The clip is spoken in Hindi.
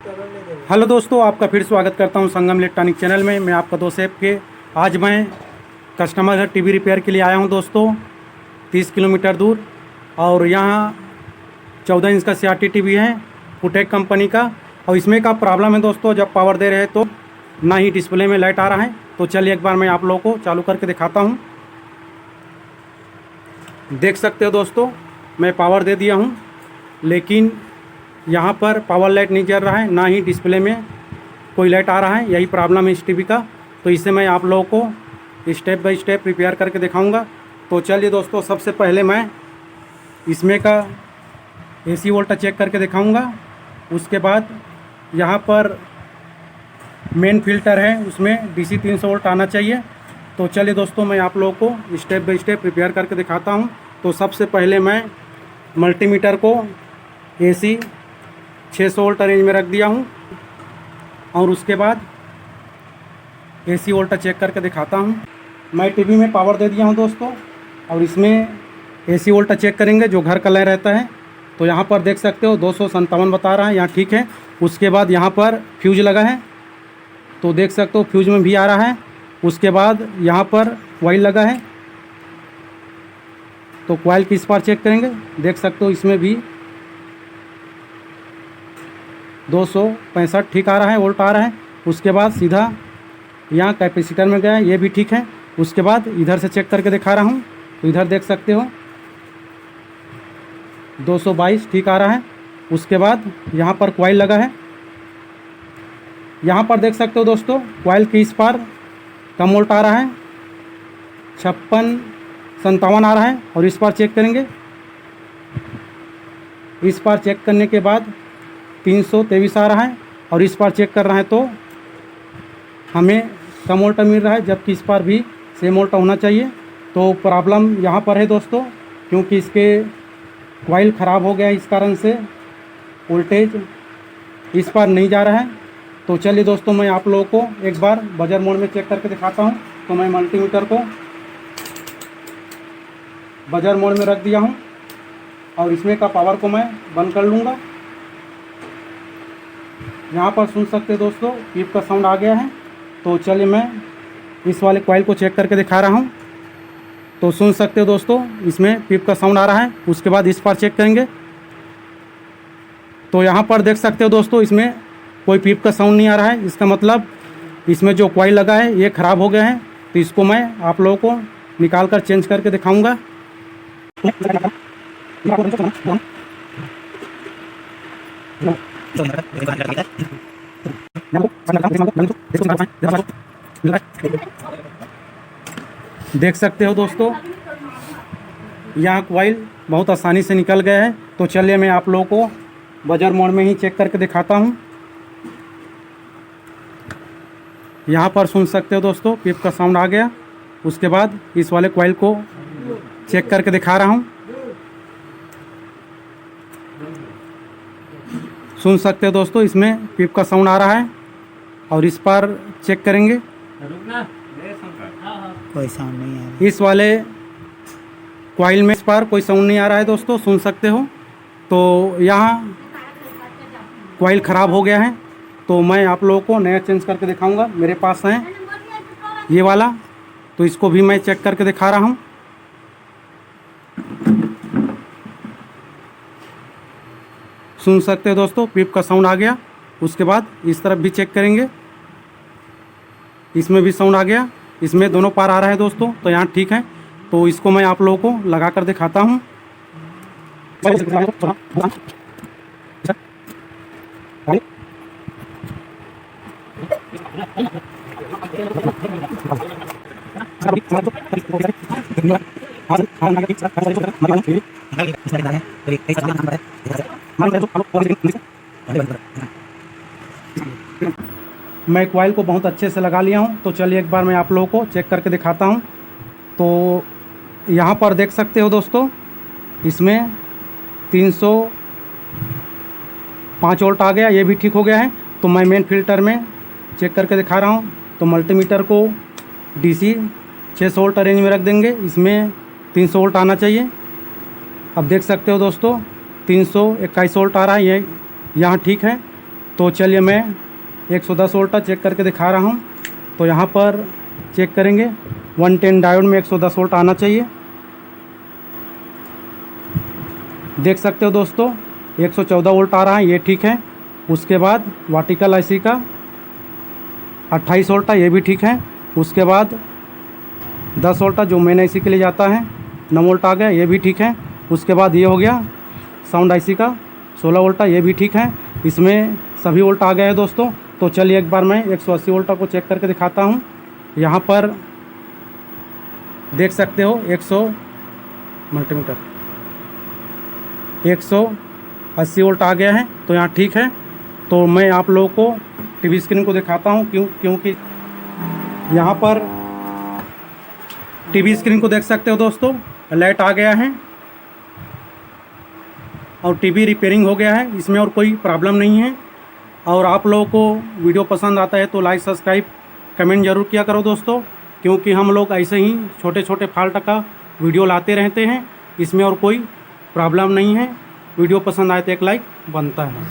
हेलो दोस्तों, आपका फिर स्वागत करता हूं संगम इलेक्ट्रॉनिक चैनल में। मैं आपका दोस्त ऐप के आज मैं कस्टमर घर टीवी रिपेयर के लिए आया हूं दोस्तों, 30 किलोमीटर दूर। और यहां 14 इंच का CRT टीवी है फुटेक कंपनी का। और इसमें का प्रॉब्लम है दोस्तों, जब पावर दे रहे हैं तो ना ही डिस्प्ले में लाइट आ रहा है। तो चलिए एक बार मैं आप लोगों को चालू करके दिखाता हूँ। देख सकते हो दोस्तों, मैं पावर दे दिया हूँ, लेकिन यहाँ पर पावर लाइट नहीं जल रहा है, ना ही डिस्प्ले में कोई लाइट आ रहा है। यही प्रॉब्लम है इस टीवी का। तो इसे मैं आप लोगों को स्टेप बाय स्टेप रिपेयर करके दिखाऊंगा। तो चलिए दोस्तों, सबसे पहले मैं इसमें का AC वोल्टेज चेक करके दिखाऊंगा। उसके बाद यहाँ पर मेन फिल्टर है, उसमें DC 300 वोल्ट आना चाहिए। तो चलिए दोस्तों, मैं आप लोगों को स्टेप बाय स्टेप रिपेयर करके दिखाता हूँ। तो सबसे पहले मैं मल्टीमीटर को AC 600 वोल्ट रेंज में रख दिया हूँ, और उसके बाद AC वोल्टेज चेक करके दिखाता हूँ। मैं टीवी में पावर दे दिया हूँ दोस्तों, और इसमें AC वोल्टेज चेक करेंगे जो घर का लाइन रहता है। तो यहाँ पर देख सकते हो 257 बता रहा है, यहाँ ठीक है। उसके बाद यहाँ पर फ्यूज लगा है, तो देख सकते हो फ्यूज में भी आ रहा है। उसके बाद यहाँ पर कॉइल लगा है, तो कॉइल की इस पार चेक करेंगे, देख सकते हो इसमें भी 265 ठीक आ रहा है, वोल्ट आ रहा है। उसके बाद सीधा यहाँ कैपेसिटर में गया, ये भी ठीक है। उसके बाद इधर से चेक करके दिखा रहा हूँ, तो इधर देख सकते हो 222 ठीक आ रहा है। उसके बाद यहाँ पर कॉइल लगा है, यहाँ पर देख सकते हो दोस्तों कॉइल की इस पार कम वोल्ट आ रहा है, 56-57 आ रहा है। और इस पार चेक करेंगे, इस पार चेक करने के बाद 323 आ रहा है। और इस पार चेक कर रहा है तो हमें कम वोल्ट मिल रहा है, जबकि इस पार भी सेम वोल्ट होना चाहिए। तो प्रॉब्लम यहाँ पर है दोस्तों, क्योंकि इसके कॉइल ख़राब हो गया है, इस कारण से वोल्टेज इस पार नहीं जा रहा है। तो चलिए दोस्तों, मैं आप लोगों को एक बार बजर मोड में चेक करके दिखाता हूँ। तो मैं मल्टीमीटर को बजर मोड में रख दिया हूँ, और इसमें का पावर को मैं बंद कर लूँगा। यहाँ पर सुन सकते हैं दोस्तों पीप का साउंड आ गया है। तो चलिए मैं इस वाले कॉइल को चेक करके दिखा रहा हूँ। तो सुन सकते हो दोस्तों, इसमें पीप का साउंड आ रहा है। उसके बाद इस पर चेक करेंगे, तो यहाँ पर देख सकते हो दोस्तों इसमें कोई पीप का साउंड नहीं आ रहा है। इसका मतलब इसमें जो कॉइल लगा है ये ख़राब हो गया है। तो इसको मैं आप लोगों को निकाल कर चेंज करके दिखाऊँगा। देख सकते हो दोस्तों, यहाँ कॉइल बहुत आसानी से निकल गया है। तो चलिए मैं आप लोगों को बजर मोड में ही चेक करके दिखाता हूँ। यहाँ पर सुन सकते हो दोस्तों पिप का साउंड आ गया। उसके बाद इस वाले कॉइल को चेक करके दिखा रहा हूँ। सुन सकते हो दोस्तों इसमें पिप का साउंड आ रहा है, और इस पर चेक करेंगे, कोई साउंड नहीं आ रहा। इस वाले कॉइल में इस पर कोई साउंड नहीं आ रहा है दोस्तों, सुन सकते हो। तो यहाँ कॉइल ख़राब हो गया है। तो मैं आप लोगों को नया चेंज करके दिखाऊंगा। मेरे पास है ये वाला, तो इसको भी मैं चेक करके दिखा रहा हूँ। सुन सकते हो दोस्तों पिप का साउंड आ गया। उसके बाद इस तरफ भी चेक करेंगे, इसमें भी साउंड आ गया। इसमें दोनों पार आ रहा है दोस्तों, तो यहाँ ठीक है। तो इसको मैं आप लोगों को लगा कर दिखाता हूँ। मैं कॉइल को बहुत अच्छे से लगा लिया हूँ। तो चलिए एक बार मैं आप लोगों को चेक करके दिखाता हूँ। तो यहाँ पर देख सकते हो दोस्तों इसमें 305 वोल्ट आ गया, ये भी ठीक हो गया है। तो मैं मेन फिल्टर में चेक करके दिखा रहा हूँ। तो मल्टीमीटर को DC 600 वोल्ट रेंज में रख देंगे, इसमें 300 वोल्ट आना चाहिए। अब देख सकते हो दोस्तों 321 वोल्ट आ रहा है, ये यहाँ ठीक है। तो चलिए मैं 110 वोल्ट चेक करके दिखा रहा हूँ। तो यहाँ पर चेक करेंगे 110 डायोड में 110 वोल्ट आना चाहिए। देख सकते हो दोस्तों 114 वोल्ट आ रहा है, ये ठीक है। उसके बाद वर्टिकल आईसी का 28 वोल्ट है, ये भी ठीक है। उसके बाद 10 वोल्ट जो मेन आईसी के लिए जाता है 9 वोल्ट आ गया, ये भी ठीक है। उसके बाद ये हो गया साउंड आईसी का 16 वोल्ट, ये भी ठीक है। इसमें सभी वोल्ट आ गए हैं दोस्तों। तो चलिए एक बार मैं 180 वोल्ट को चेक करके दिखाता हूँ। यहाँ पर देख सकते हो 100 मल्टीमीटर 180 वोल्ट आ गया है, तो यहाँ ठीक है। तो मैं आप लोगों को टीवी स्क्रीन को दिखाता हूँ क्योंकि यहाँ पर टीवी स्क्रीन को देख सकते हो दोस्तों, लाइट आ गया है और टीवी रिपेयरिंग हो गया है, इसमें और कोई प्रॉब्लम नहीं है। और आप लोगों को वीडियो पसंद आता है तो लाइक सब्सक्राइब कमेंट ज़रूर किया करो दोस्तों, क्योंकि हम लोग ऐसे ही छोटे छोटे फॉल्ट का वीडियो लाते रहते हैं, इसमें और कोई प्रॉब्लम नहीं है। वीडियो पसंद आए तो एक लाइक बनता है।